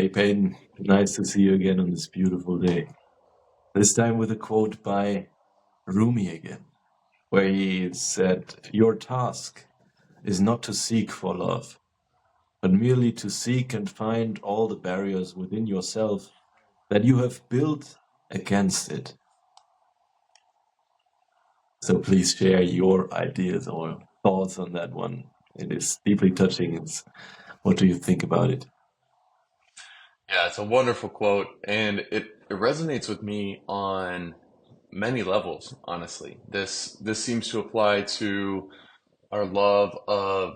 Hey Peyton, nice to see you again on this beautiful day. This time with a quote by Rumi again, where he said, "Your task is not to seek for love, but merely to seek and find all the barriers within yourself that you have built against it." So please share your ideas or thoughts on that one. It is deeply touching. What do you think about it? Yeah, it's a wonderful quote, and it resonates with me on many levels, honestly. This seems to apply to our love of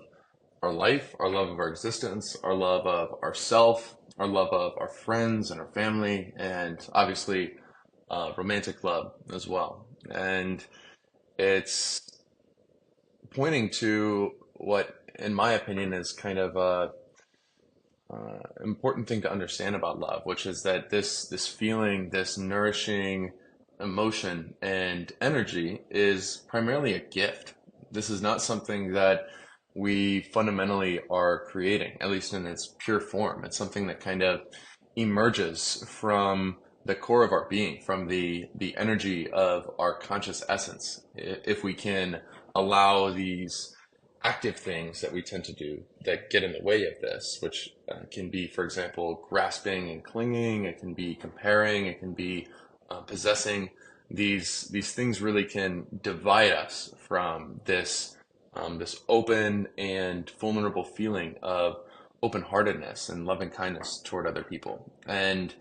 our life, our love of our existence, our love of ourself, our love of our friends and our family, and obviously romantic love as well. And it's pointing to what, in my opinion, is kind of a important thing to understand about love, which is that this feeling, this nourishing emotion and energy is primarily a gift. This is not something that we fundamentally are creating, at least in its pure form. It's something that kind of emerges from the core of our being, from the energy of our conscious essence. If we can allow these active things that we tend to do that get in the way of this, which can be, for example, grasping and clinging. It can be comparing. It can be possessing. These things really can divide us from this open and vulnerable feeling of open-heartedness and loving kindness toward other people. And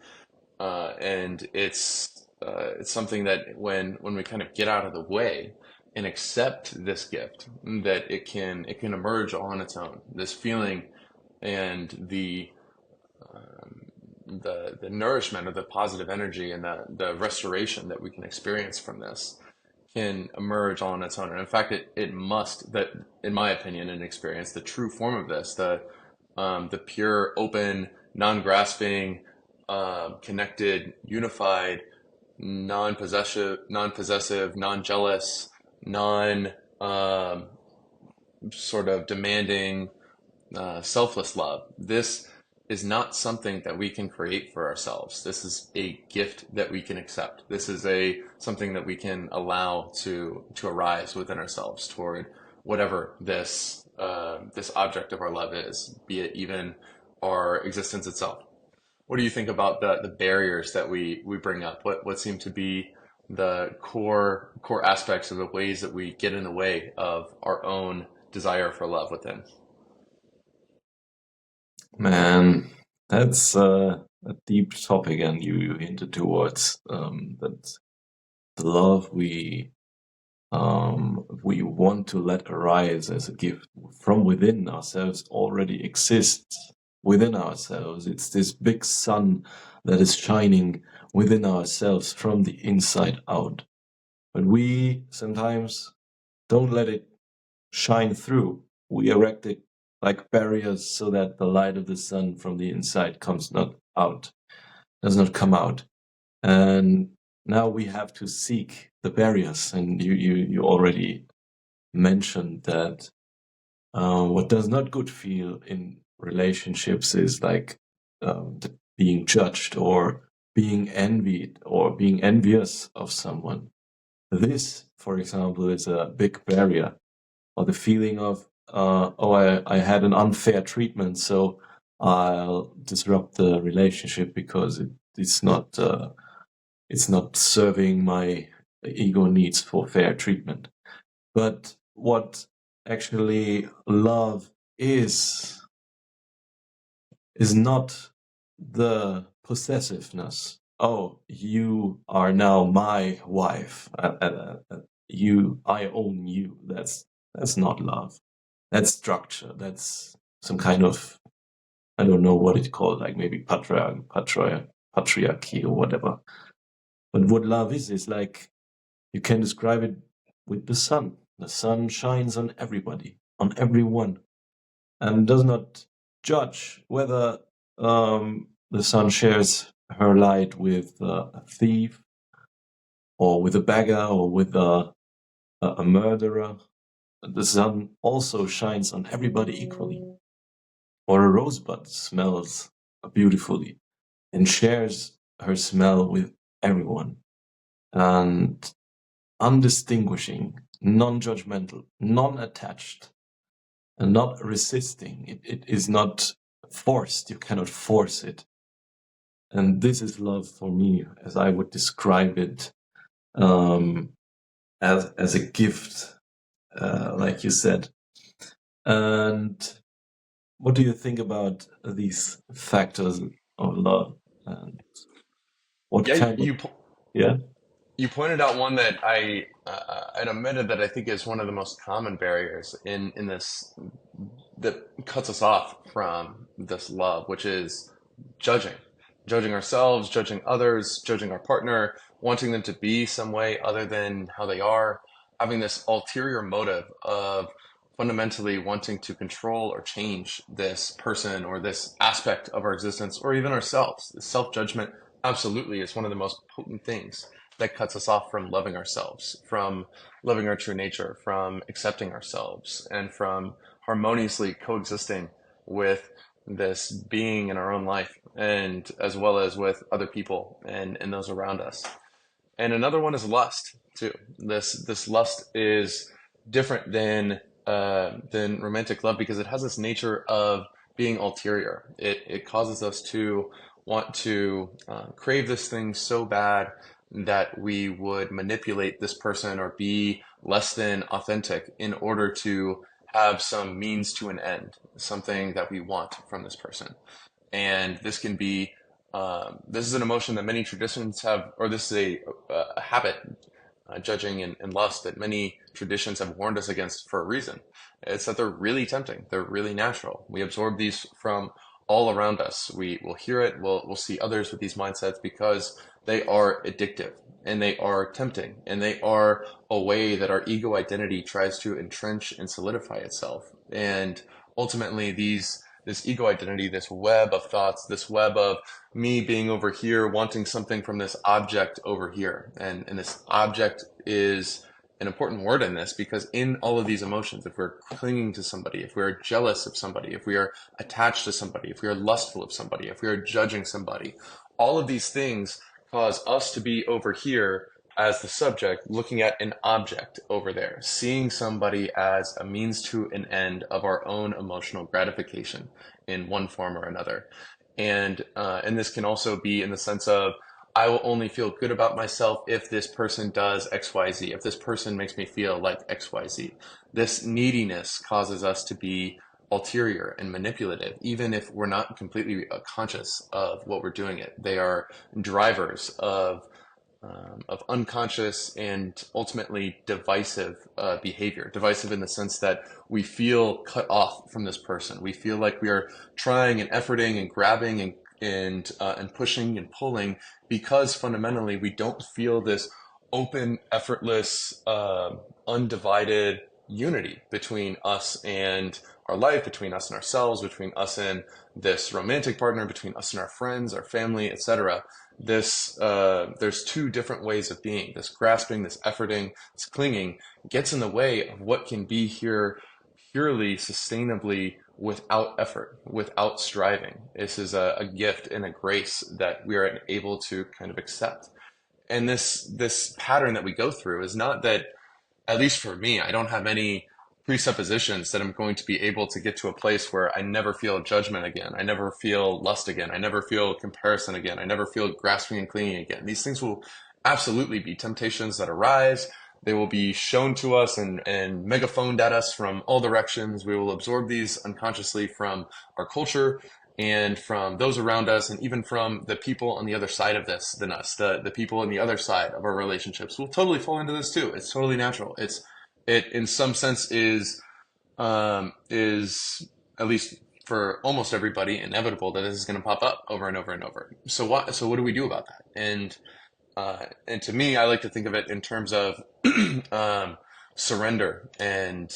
it's something that when we kind of get out of the way and accept this gift, that it can emerge on its own. This feeling and the nourishment of the positive energy and the restoration that we can experience from this can emerge on its own. And in fact, it must, that in my opinion and experience, the true form of this, the pure, open, non-grasping, connected, unified, non-possessive, non-jealous, non sort of demanding, selfless love. This is not something that we can create for ourselves. This is a gift that we can accept. This is a something that we can allow to arise within ourselves toward whatever this object of our love is, be it even our existence itself. What do you think about the barriers that we bring up? What seem to be the core aspects of the ways that we get in the way of our own desire for love within? Man, that's a deep topic, and you hinted towards that the love we want to let arise as a gift from within ourselves already exists within ourselves. It's this big sun that is shining within ourselves from the inside out. But we sometimes don't let it shine through. We erect it like barriers so that the light of the sun from the inside comes not out, does not come out. And now we have to seek the barriers. And you already mentioned that what does not good feel in relationships is like being judged or being envied or being envious of someone. This, for example, is a big barrier, or the feeling of, I had an unfair treatment, so I'll disrupt the relationship because it's not serving my ego needs for fair treatment. But what actually love is not the possessiveness. Oh, you are now my wife. I own you. That's not love. That's structure. That's some kind of, I don't know what it's called, like maybe patriarchy or whatever. But what love is like, you can describe it with the sun. The sun shines on everybody, on everyone, and does not judge whether the sun shares her light with a thief or with a beggar or with a murderer. The sun also shines on everybody equally. Or a rosebud smells beautifully and shares her smell with everyone, and undistinguishing, non-judgmental, non-attached, and not resisting. It is not forced. You cannot force it. And this is love for me, as I would describe it, um, as a gift, like you said. And what do you think about these factors of love? And what Yeah, kind of, yeah? you pointed out one that I'd admitted that I think is one of the most common barriers in this that cuts us off from this love, which is judging, judging ourselves, judging others, judging our partner, wanting them to be some way other than how they are, having this ulterior motive of fundamentally wanting to control or change this person or this aspect of our existence or even ourselves. Self judgment absolutely is one of the most potent things that cuts us off from loving ourselves, from loving our true nature, from accepting ourselves, and from harmoniously coexisting with this being in our own life and as well as with other people and those around us. And another one is lust too. This lust is different than romantic love because it has this nature of being ulterior. It causes us to want to crave this thing so bad that we would manipulate this person or be less than authentic in order to have some means to an end, something that we want from this person. And this can be this is an emotion that many traditions have, or this is a habit, judging and lust that many traditions have warned us against for a reason. It's that they're really tempting. They're really natural. We absorb these from all around us. We will hear it. We'll see others with these mindsets because they are addictive and they are tempting and they are a way that our ego identity tries to entrench and solidify itself. And ultimately, this ego identity, this web of thoughts, this web of me being over here, wanting something from this object over here. And this object is an important word in this because in all of these emotions, if we're clinging to somebody, if we're jealous of somebody, if we are attached to somebody, if we are lustful of somebody, if we are judging somebody, all of these things cause us to be over here as the subject, looking at an object over there, seeing somebody as a means to an end of our own emotional gratification in one form or another. And this can also be in the sense of I will only feel good about myself if this person does XYZ, if this person makes me feel like XYZ. This neediness causes us to be ulterior and manipulative, even if we're not completely conscious of what we're doing it. They are drivers of unconscious and ultimately divisive behavior. Divisive in the sense that we feel cut off from this person. We feel like we are trying and efforting and grabbing and pushing and pulling because fundamentally we don't feel this open, effortless, undivided unity between us and our life, between us and ourselves, between us and this romantic partner, between us and our friends, our family, etc. There's two different ways of being. This grasping, this efforting, this clinging gets in the way of what can be here purely sustainably without effort, without striving. This is a gift and a grace that we are able to kind of accept. And this pattern that we go through is not that, at least for me, I don't have any presuppositions that I'm going to be able to get to a place where I never feel judgment again. I never feel lust again. I never feel comparison again. I never feel grasping and clinging again. These things will absolutely be temptations that arise. They will be shown to us and megaphoned at us from all directions. We will absorb these unconsciously from our culture and from those around us, and even from the people on the other side of this than us, the people on the other side of our relationships will totally fall into this too. It's totally natural. It in some sense is at least for almost everybody inevitable that this is going to pop up over and over and over. So what do we do about that? And to me, I like to think of it in terms of um, surrender and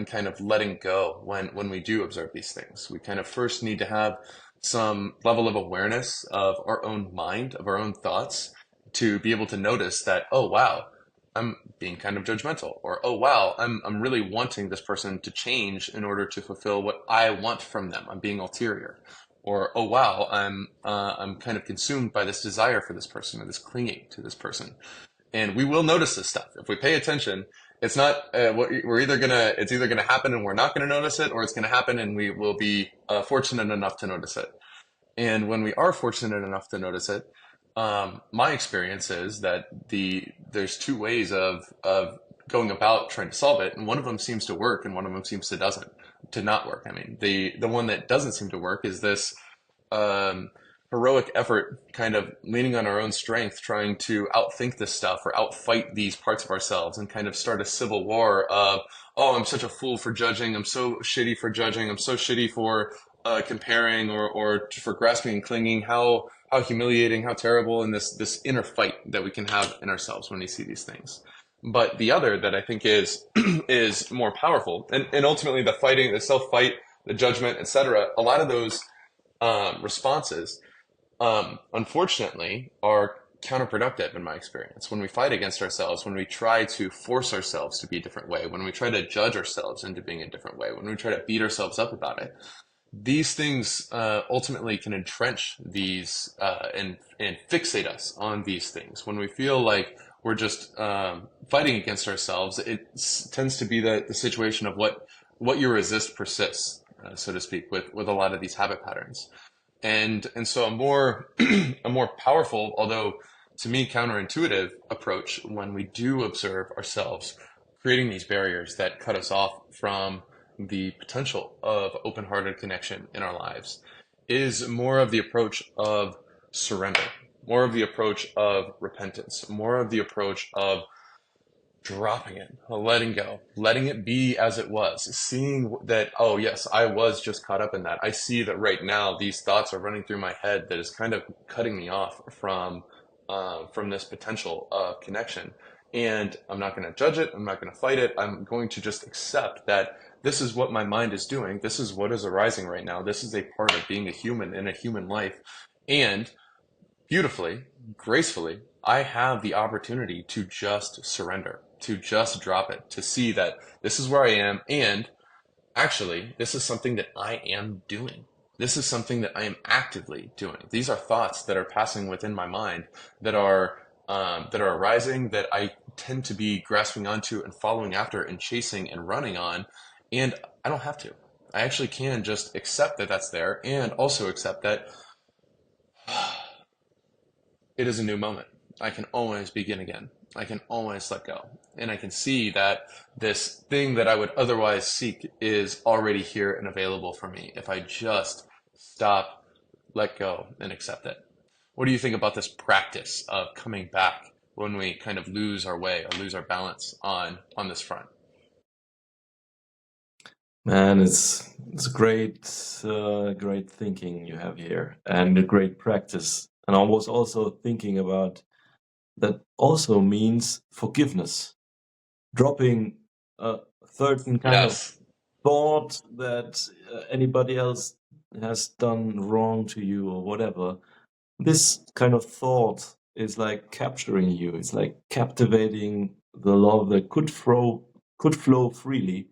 kind of letting go when we do observe these things. We kind of first need to have some level of awareness of our own mind, of our own thoughts, to be able to notice that, oh wow, I'm being kind of judgmental, or oh wow, I'm really wanting this person to change in order to fulfill what I want from them. I'm being ulterior. or oh wow, I'm kind of consumed by this desire for this person or this clinging to this person. And we will notice this stuff if we pay attention. It's not we're either gonna it's either gonna happen and we're not gonna notice it, or it's gonna happen and we will be fortunate enough to notice it. And when we are fortunate enough to notice it, my experience is that there's two ways of going about trying to solve it, and one of them seems to work, and one of them seems to not work. I mean, the one that doesn't seem to work is this um, heroic effort, kind of leaning on our own strength, trying to outthink this stuff or outfight these parts of ourselves, and kind of start a civil war of, oh, I'm such a fool for judging. I'm so shitty for judging. I'm so shitty for comparing or for grasping and clinging. How humiliating, how terrible, and this inner fight that we can have in ourselves when we see these things. But the other that I think is is more powerful, and ultimately the fighting, the self fight, the judgment, etc. A lot of those responses, unfortunately, are counterproductive in my experience. When we fight against ourselves, when we try to force ourselves to be a different way, when we try to judge ourselves into being a different way, when we try to beat ourselves up about it, these things ultimately can entrench these and fixate us on these things. When we feel like we're just fighting against ourselves, it tends to be the situation of what you resist persists, so to speak, with a lot of these habit patterns. And so a more a more powerful, although to me counterintuitive approach, when we do observe ourselves creating these barriers that cut us off from the potential of open-hearted connection in our lives, is more of the approach of surrender, more of the approach of repentance, more of the approach of dropping it, letting go, letting it be as it was, seeing that, oh, yes, I was just caught up in that. I see that right now these thoughts are running through my head that is kind of cutting me off from this potential of connection. And I'm not going to judge it. I'm not going to fight it. I'm going to just accept that this is what my mind is doing. This is what is arising right now. This is a part of being a human in a human life. And beautifully, gracefully, I have the opportunity to just surrender, to just drop it, to see that this is where I am. And actually, this is something that I am doing. This is something that I am actively doing. These are thoughts that are passing within my mind that are arising that I tend to be grasping onto and following after and chasing and running on. And I don't have to. I actually can just accept that that's there and also accept that it is a new moment. I can always begin again. I can always let go. And I can see that this thing that I would otherwise seek is already here and available for me if I just stop, let go, and accept it. What do you think about this practice of coming back when we kind of lose our way or lose our balance on this front? Man, it's great, great thinking you have here, and a great practice. And I was also thinking about that also means forgiveness, dropping a certain kind of Yes. thought that anybody else has done wrong to you or whatever. This kind of thought is like capturing you. It's like captivating the love that could flow freely,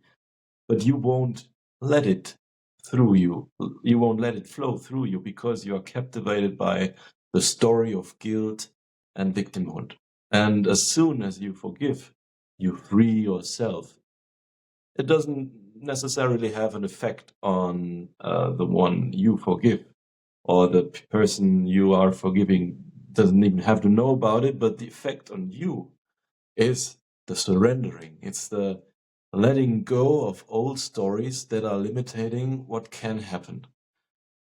but you won't let it through you. You won't let it flow through you because you are captivated by the story of guilt and victimhood. And as soon as you forgive, you free yourself. It doesn't necessarily have an effect on the one you forgive, or the person you are forgiving doesn't even have to know about it, but the effect on you is the surrendering. It's the letting go of old stories that are limiting what can happen.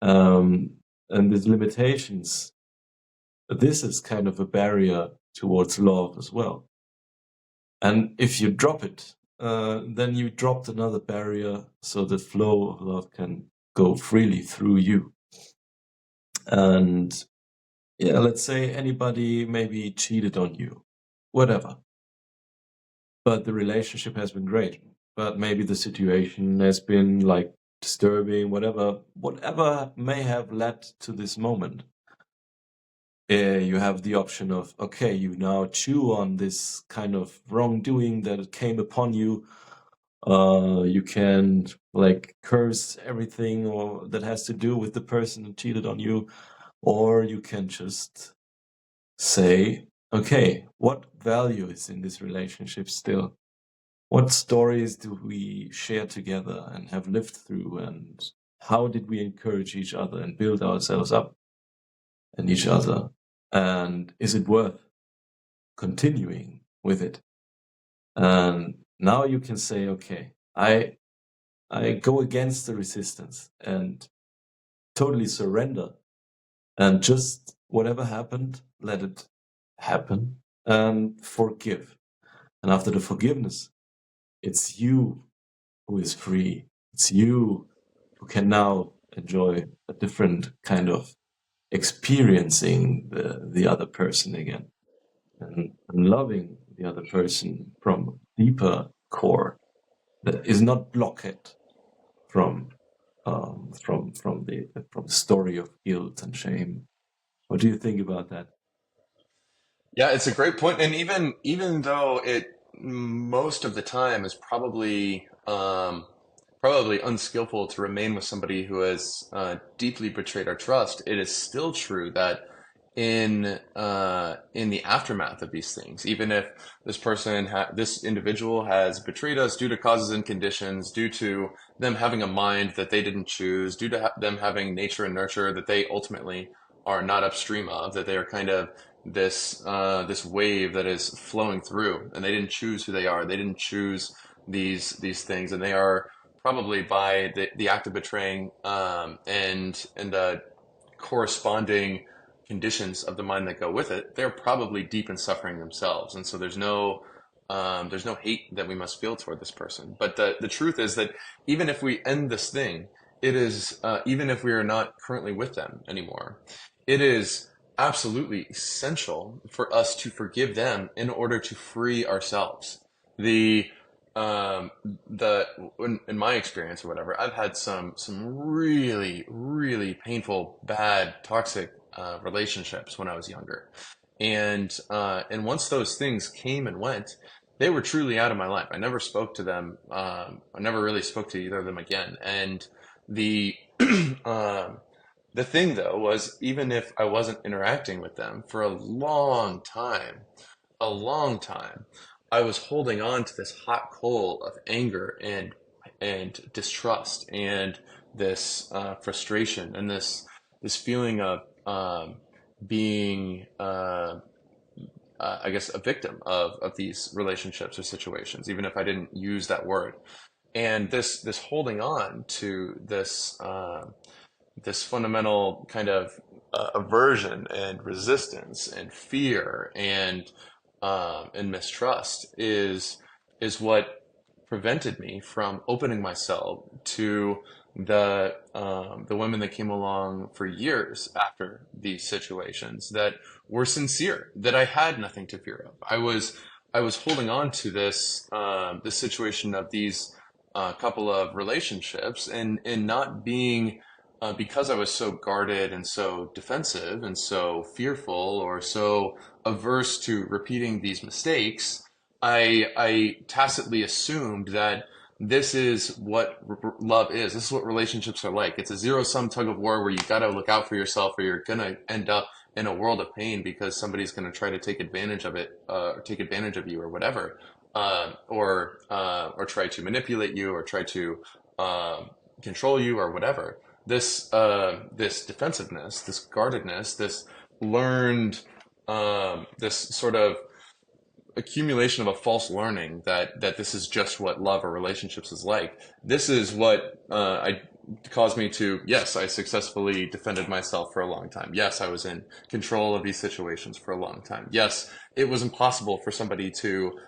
And these limitations, this is kind of a barrier towards love as well. And if you drop it, then you dropped another barrier so the flow of love can go freely through you. And yeah, let's say anybody maybe cheated on you, whatever. But the relationship has been great. But maybe the situation has been like disturbing, whatever may have led to this moment. You have the option of, okay, you now chew on this kind of wrongdoing that came upon you, You can like curse everything or that has to do with the person who cheated on you, or you can just say, okay, what value is in this relationship still? What stories do we share together and have lived through, and how did we encourage each other and build ourselves up and each other? And is it worth continuing with it? And now you can say, okay, I go against the resistance and totally surrender, and just whatever happened, let it happen and forgive. And after the forgiveness, it's you who is free. It's you who can now enjoy a different kind of experiencing the other person again, and loving the other person from deeper core that is not blocked from from the story of guilt and shame. What do you think about that? Yeah, it's a great point. And even though it most of the time is probably unskillful to remain with somebody who has deeply betrayed our trust, it is still true that in the aftermath of these things, even if this individual has betrayed us due to causes and conditions, due to them having a mind that they didn't choose, due to them having nature and nurture that they ultimately are not upstream of, that they are kind of this wave that is flowing through, and they didn't choose who they are. They didn't choose these things, and they are probably by the act of betraying and the corresponding conditions of the mind that go with it, they're probably deep in suffering themselves. And so there's no hate that we must feel toward this person. But the truth is that even if we end this thing, it is even if we are not currently with them anymore, it is absolutely essential for us to forgive them in order to free ourselves. The um the in my experience or whatever, I've had some really painful, bad, toxic relationships when I was younger, and once those things came and went, they were truly out of my life. I never spoke to them. I never really spoke to either of them again. And the um the thing though was, even if I wasn't interacting with them for a long time, I was holding on to this hot coal of anger and distrust and this frustration and this feeling of being I guess a victim of these relationships or situations, even if I didn't use that word. And this holding on to this fundamental kind of aversion and resistance and fear and mistrust is what prevented me from opening myself to the women that came along for years after these situations that were sincere, that I had nothing to fear of. I was holding on to this situation of these couple of relationships and not being because I was so guarded and so defensive and so fearful or so averse to repeating these mistakes, I tacitly assumed that this is what love is. This is what relationships are like. It's a zero sum tug of war where you got to look out for yourself, or you're gonna end up in a world of pain because somebody's gonna try to take advantage of it, or take advantage of you, or whatever, or try to manipulate you, or try to control you, or whatever. This defensiveness, this guardedness, this learned, this sort of accumulation of a false learning that this is just what love or relationships is like. This is what I caused me to, yes, I successfully defended myself for a long time. Yes, I was in control of these situations for a long time. Yes, it was impossible for somebody to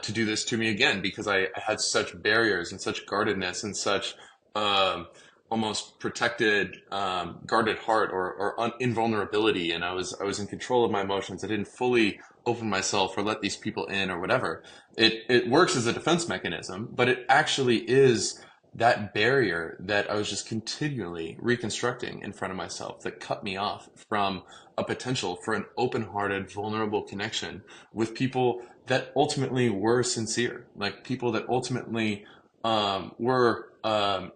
do this to me again because I had such barriers and such guardedness and such um, almost protected, guarded heart or invulnerability, and I was in control of my emotions. I didn't fully open myself or let these people in or whatever. It works as a defense mechanism, but it actually is that barrier that I was just continually reconstructing in front of myself that cut me off from a potential for an open-hearted, vulnerable connection with people that ultimately were sincere, like people that ultimately we're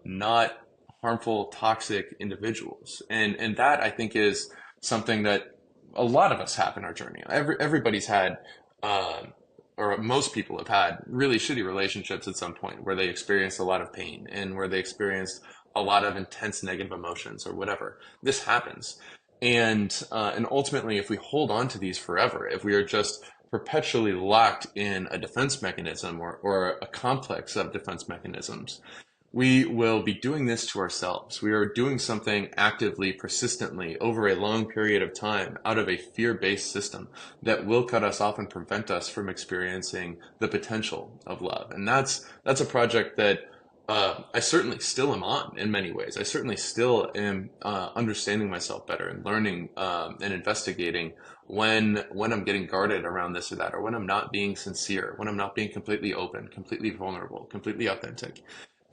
not harmful, toxic individuals, and that I think is something that a lot of us have in our journey. Everybody's had, or most people have had, really shitty relationships at some point where they experienced a lot of pain and where they experienced a lot of intense negative emotions or whatever. This happens, and ultimately, if we hold on to these forever, if we are just perpetually locked in a defense mechanism or a complex of defense mechanisms, we will be doing this to ourselves. We are doing something actively, persistently, over a long period of time out of a fear based system that will cut us off and prevent us from experiencing the potential of love. And that's a project that I certainly still am on in many ways. I certainly still am understanding myself better and learning and investigating when I'm getting guarded around this or that, or when I'm not being sincere, when I'm not being completely open, completely vulnerable, completely authentic.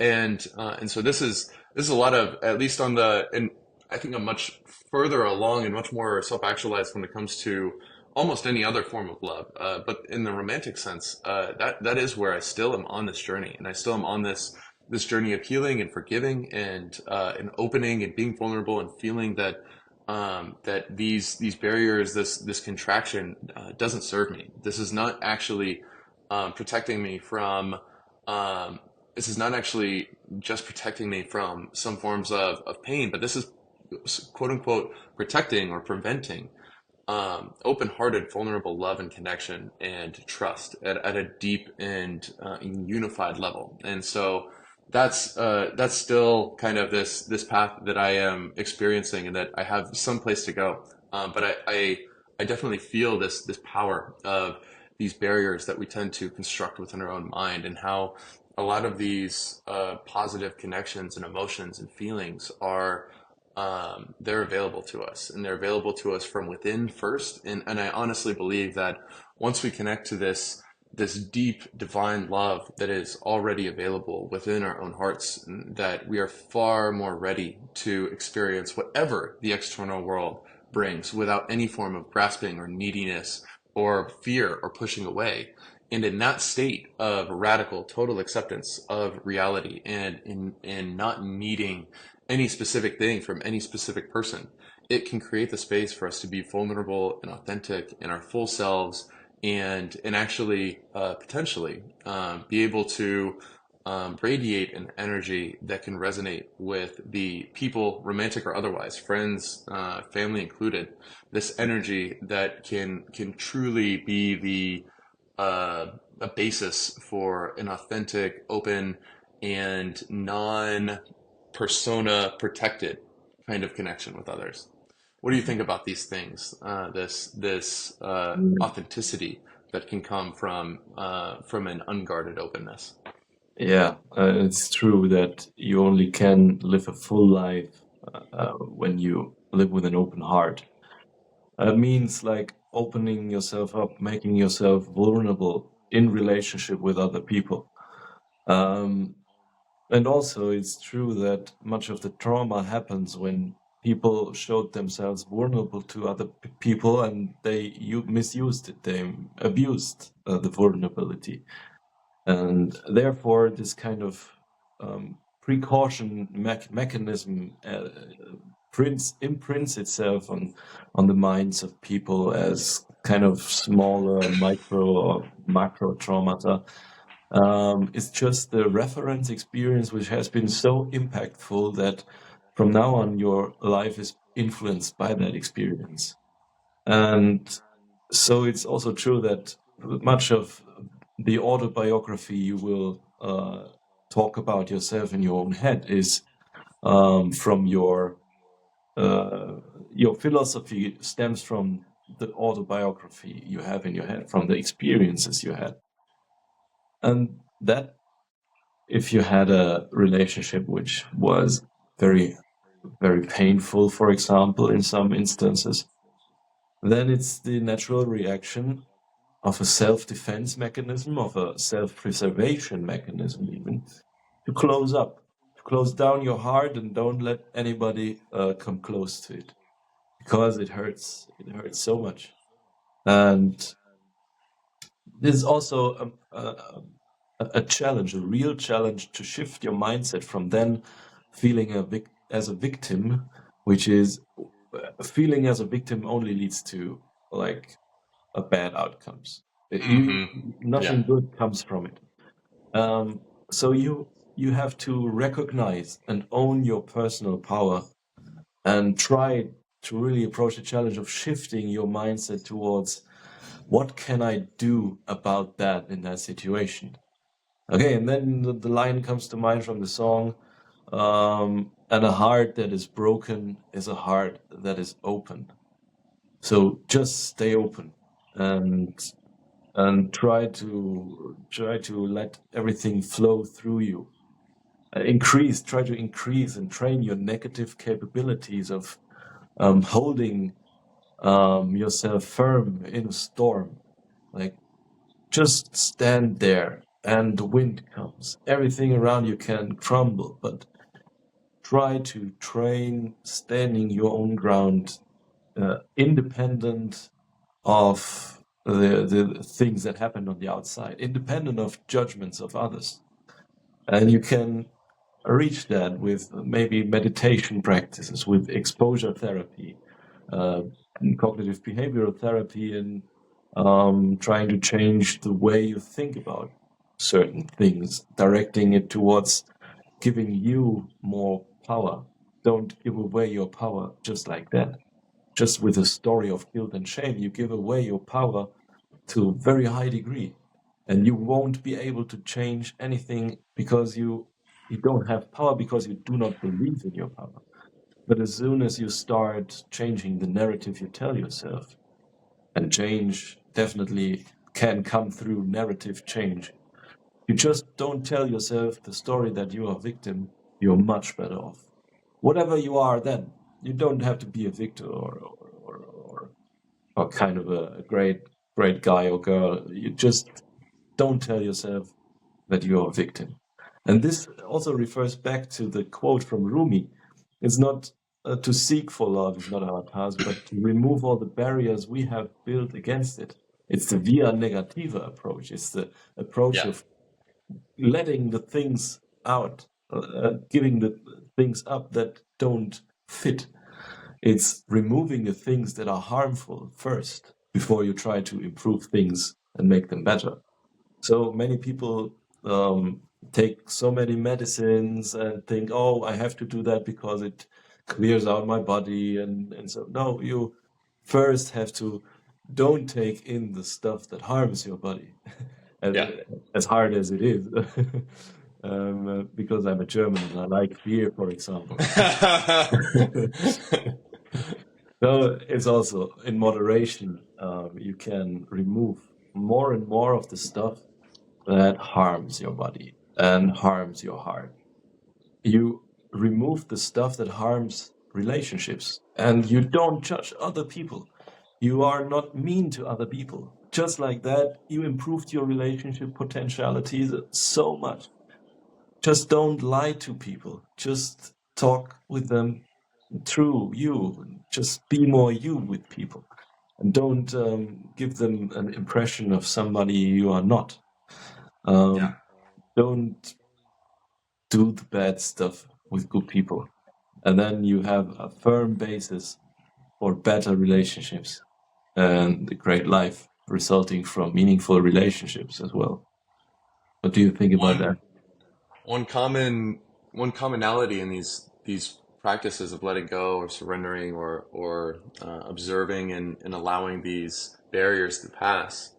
And so this is a lot of, at least on the, and I think I'm much further along and much more self-actualized when it comes to almost any other form of love. But in the romantic sense, that is where I still am on this journey, and I still am on this journey of healing and forgiving and opening and being vulnerable and feeling that that these barriers, this contraction doesn't serve me. This is not actually protecting me from. Um, this is not actually just protecting me from some forms of pain, but this is quote unquote protecting or preventing open-hearted, vulnerable love and connection and trust at a deep and unified level. And so that's still kind of this path that I am experiencing and that I have some place to go. But I definitely feel this power of these barriers that we tend to construct within our own mind, and how a lot of these positive connections and emotions and feelings are they're available to us, and they're available to us from within first. And I honestly believe that once we connect to this deep divine love that is already available within our own hearts, that we are far more ready to experience whatever the external world brings without any form of grasping or neediness or fear or pushing away. And in that state of radical, total acceptance of reality, and in not needing any specific thing from any specific person, it can create the space for us to be vulnerable and authentic in our full selves, and actually potentially be able to radiate an energy that can resonate with the people, romantic or otherwise, friends, family included. This energy that can truly be the a basis for an authentic, open, and non-persona protected kind of connection with others. What do you think about these things? This authenticity that can come from an unguarded openness. Yeah, it's true that you only can live a full life when you live with an open heart. It means like opening yourself up, making yourself vulnerable in relationship with other people. Um, and also, it's true that much of the trauma happens when people showed themselves vulnerable to other people, and they misused it, they abused the vulnerability. And therefore, this kind of precaution mechanism imprints itself on the minds of people as kind of smaller micro or macro traumata. It's just the reference experience which has been so impactful that from now on your life is influenced by that experience. And so it's also true that much of the autobiography you will talk about yourself in your own head is from your philosophy stems from the autobiography you have in your head, from the experiences you had. And that if you had a relationship which was very, very painful, for example, in some instances, then it's the natural reaction of a self-defense mechanism, of a self-preservation mechanism, even to close up, to close down your heart and don't let anybody come close to it because it hurts. It hurts so much. And this is also a challenge, a real challenge to shift your mindset from then feeling as a victim, which is feeling as a victim only leads to like a bad outcomes. You Hmm. Yeah. nothing good comes from it. Um, so you have to recognize and own your personal power and try to really approach the challenge of shifting your mindset towards what can I do about that in that situation. Okay, and then the line comes to mind from the song, and a heart that is broken is a heart that is open. So just stay open and try to let everything flow through you. Try to increase and train your negative capabilities of holding yourself firm in a storm. Like just stand there and the wind comes. Everything around you can crumble, but try to train standing your own ground, independent of the things that happen on the outside, independent of judgments of others. And you can reach that with maybe meditation practices, with exposure therapy, uh, cognitive behavioral therapy, and trying to change the way you think about certain things, directing it towards giving you more power. Don't give away your power just like that. Just with a story of guilt and shame, you give away your power to a very high degree, and you won't be able to change anything because you don't have power because you do not believe in your power. But as soon as you start changing the narrative you tell yourself, and change definitely can come through narrative change, you just don't tell yourself the story that you are a victim, you're much better off. Whatever you are then, you don't have to be a victor or kind of a great guy or girl. You just don't tell yourself that you're a victim. And this also refers back to the quote from Rumi. It's not to seek for love is not our task, but to remove all the barriers we have built against it. It's the via negativa approach. It's the approach Yeah. of letting the things out, giving the things up that don't fit. It's removing the things that are harmful first before you try to improve things and make them better. So many people um, take so many medicines and think, oh, I have to do that because it clears out my body. And so, no, you first have to don't take in the stuff that harms your body, as, Yeah. as hard as it is. Because I'm a German and I like beer, for example. So it's also in moderation. You can remove more and more of the stuff that harms your body and harms your heart. You remove the stuff that harms relationships and you don't judge other people. You are not mean to other people. Just like that, you improved your relationship potentialities so much. Just don't lie to people. Just talk with them through you. Just be more you with people. And don't give them an impression of somebody you are not. Yeah. Um, don't do the bad stuff with good people. And then you have a firm basis for better relationships and a great life resulting from meaningful relationships as well. What do you think about One that? one common one commonality in these practices of letting go or surrendering or observing and allowing these barriers to pass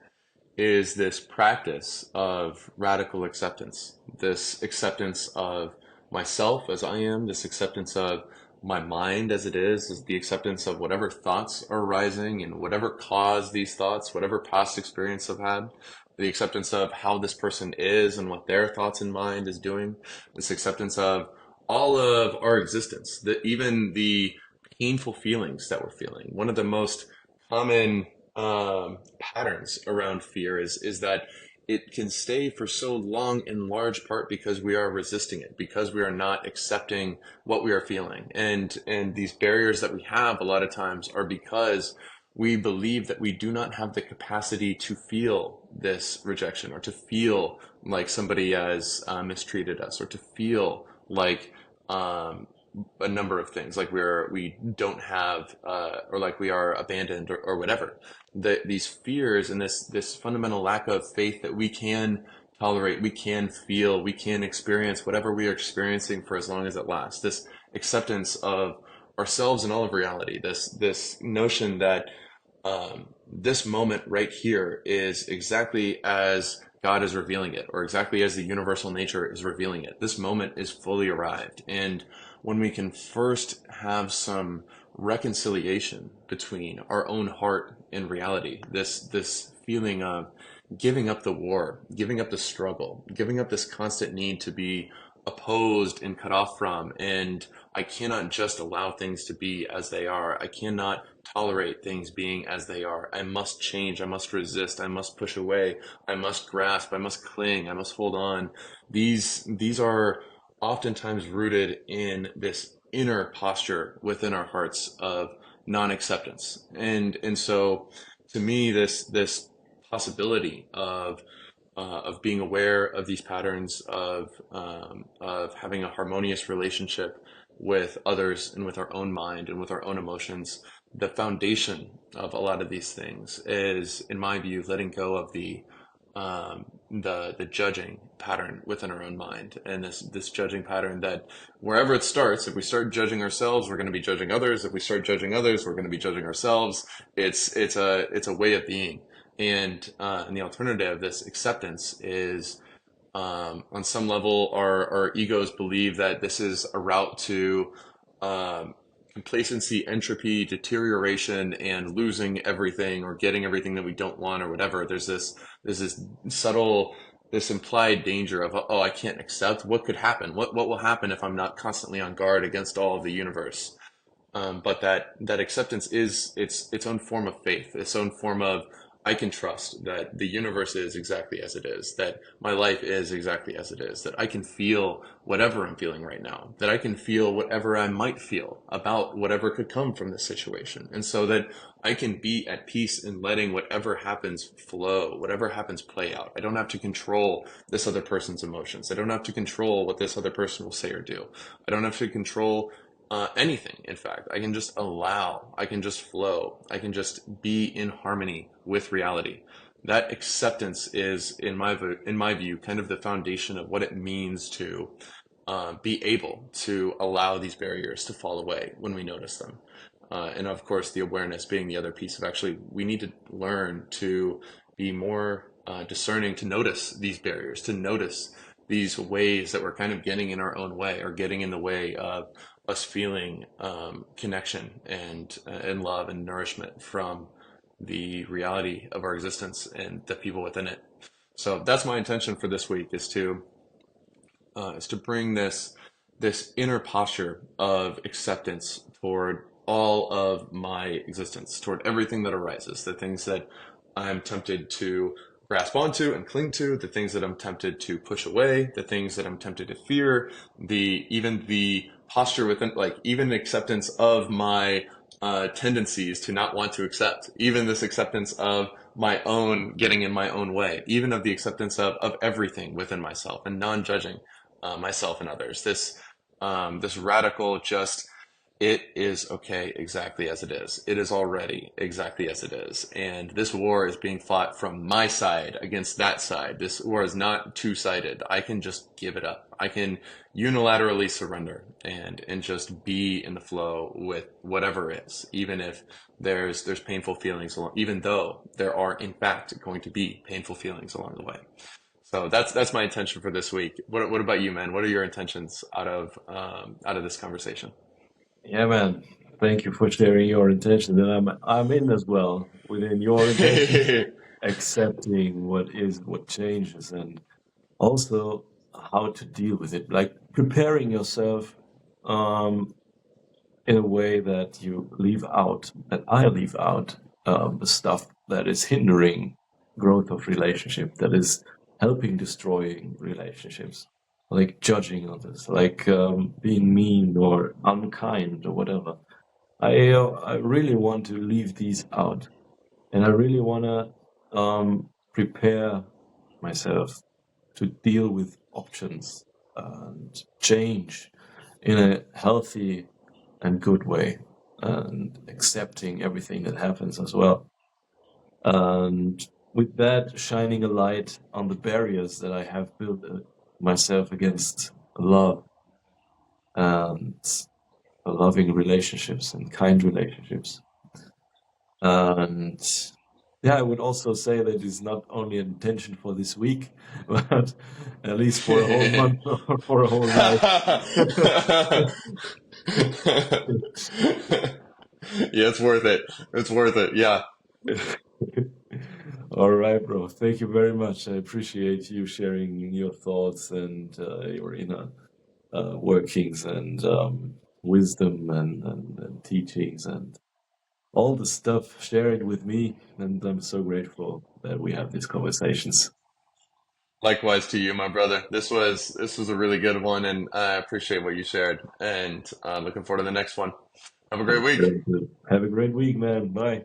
is this practice of radical acceptance, this acceptance of myself as I am, this acceptance of my mind as it is the acceptance of whatever thoughts are arising and whatever caused these thoughts, whatever past experience I've had, the acceptance of how this person is and what their thoughts and mind is doing, this acceptance of all of our existence, even the painful feelings that we're feeling. One of the most common patterns around fear is that it can stay for so long in large part because we are resisting it, because we are not accepting what we are feeling, and these barriers that we have a lot of times are because we believe that we do not have the capacity to feel this rejection or to feel like somebody has mistreated us, or to feel like um, a number of things, like we don't have, or like we are abandoned, or whatever. These fears and this fundamental lack of faith that we can tolerate, we can feel, we can experience whatever we are experiencing for as long as it lasts. This acceptance of ourselves and all of reality. This notion that this moment right here is exactly as God is revealing it, or exactly as the universal nature is revealing it. This moment is fully arrived. And when we can first have some reconciliation between our own heart and reality, this feeling of giving up the war, giving up the struggle, giving up this constant need to be opposed and cut off from, and I cannot just allow things to be as they are. I cannot tolerate things being as they are. I must change. I must resist. I must push away. I must grasp. I must cling. I must hold on. These are oftentimes rooted in this inner posture within our hearts of non-acceptance. And so to me, this possibility of being aware of these patterns of having a harmonious relationship with others and with our own mind and with our own emotions. The foundation of a lot of these things is, in my view, letting go of the judging pattern within our own mind, and this judging pattern that wherever it starts, if we start judging ourselves, we're going to be judging others. If we start judging others, we're going to be judging ourselves. It's a way of being. And the alternative, this acceptance, is on some level, our egos believe that this is a route to um, complacency, entropy, deterioration, and losing everything, or getting everything that we don't want, or whatever. There's this subtle, this implied danger of, oh, I can't accept. What could happen? What will happen if I'm not constantly on guard against all of the universe? But that acceptance is its own form of faith, its own form of, I can trust that the universe is exactly as it is, that my life is exactly as it is, that I can feel whatever I'm feeling right now, that I can feel whatever I might feel about whatever could come from this situation, and so that I can be at peace in letting whatever happens flow, whatever happens play out. I don't have to control this other person's emotions. I don't have to control what this other person will say or do. I don't have to control anything. In fact, I can just allow, I can just flow, I can just be in harmony with reality. That acceptance is, in my view, kind of the foundation of what it means to be able to allow these barriers to fall away when we notice them. And of course, the awareness being the other piece of, actually, we need to learn to be more discerning, to notice these barriers, to notice these ways that we're kind of getting in our own way, or getting in the way of us feeling connection and love and nourishment from the reality of our existence and the people within it. So that's my intention for this week, is to bring this inner posture of acceptance toward all of my existence, toward everything that arises, the things that I'm tempted to grasp onto and cling to, the things that I'm tempted to push away, the things that I'm tempted to fear, even the posture within, like, even acceptance of my tendencies to not want to accept, even this acceptance of my own getting in my own way, even of the acceptance of everything within myself, and non-judging myself and others. This radical, just, it is okay exactly as it is. It is already exactly as it is. And this war is being fought from my side against that side. This war is not two-sided. I can just give it up. I can unilaterally surrender and just be in the flow with whatever is, even if there's painful feelings along, even though there are in fact going to be painful feelings along the way. So that's my intention for this week. What about you, man? What are your intentions out of this conversation? Yeah, man. Thank you for sharing your intentions, and I'm in as well within your intentions, accepting what is, what changes, and also how to deal with it. Like preparing yourself um, in a way that you leave out, that I leave out the stuff that is hindering growth of relationship, that is helping destroying relationships, like judging others, like being mean or unkind or whatever. I really want to leave these out, and I really want to prepare myself to deal with options and change in a healthy and good way, and accepting everything that happens as well. And with that, shining a light on the barriers that I have built myself against love and loving relationships and kind relationships. And yeah, I would also say that it's not only an intention for this week, but at least for a whole month or for a whole life. Yeah, it's worth it. It's worth it. Yeah. All right, bro. Thank you very much. I appreciate you sharing your thoughts and your inner workings and wisdom and teachings and all the stuff. Share it with me, and I'm so grateful that we have these conversations. Likewise to you, my brother. This was a really good one, and I appreciate what you shared. And looking forward to the next one. Have a great week. Have a great week, man. Bye.